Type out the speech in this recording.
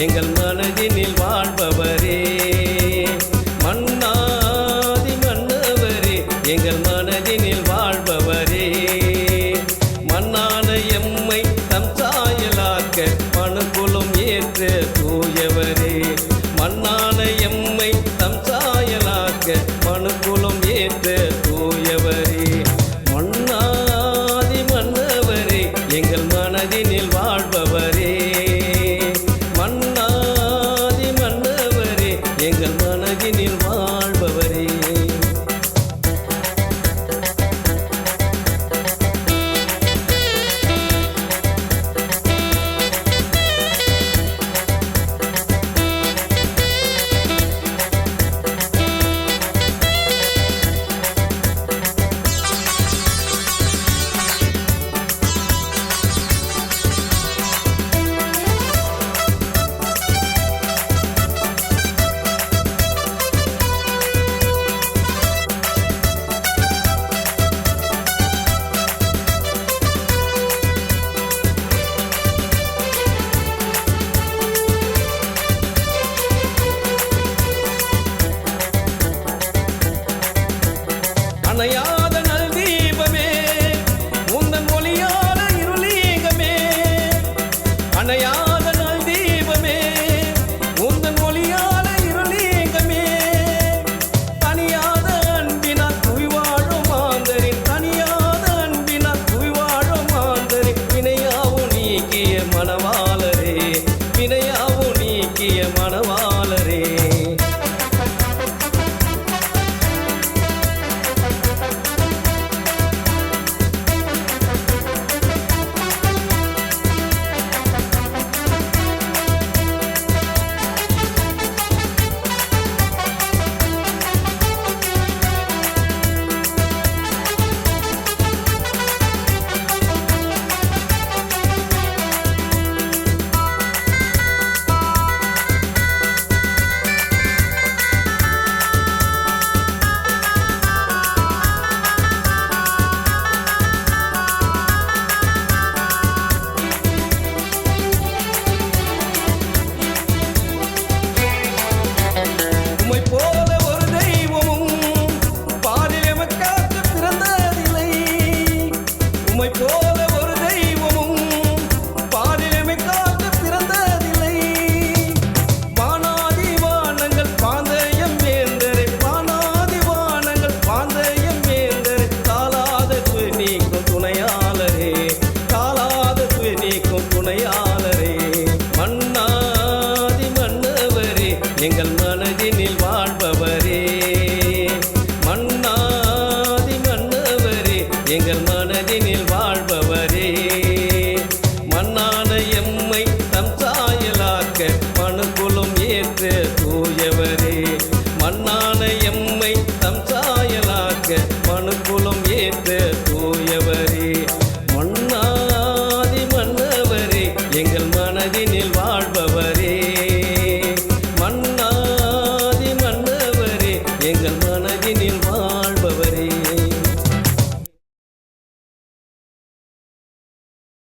எங்கள் மனதினில் வாழ்பவரே, மன்னாதி மன்னவரே, எங்கள் மனதினில் வாழ்பவரே, மன்னான எம்மை தம் சாயலாக்க மனுக்குலம் ஏற்ற தூயவரே, மன்னான எம்மை தம் சாயலாக்க மனுக்குலம் ஏற்ற தூயவரே, மன்னாதி மன்னவரே, எங்கள் மனதினில் வாழ்பவரே, எங்கள் மனதினில் வாழ்பவரே. அணையாத நல் தீபமே, உந்தன் ஒளியாத இருளீகமே, அணையாத நல் தீபமே, உந்தன் ஒளியாத இருளீகமே, தனியாத அன்பினால் துய்வாழும் மாந்தரின், தனியாத அன்பினால் துய்வாழும் மாந்தரின், வினையாவும் நீக்கிய மணவாளரே, வினையாவும் நீக்கிய மணவாளரே, எங்கள் மன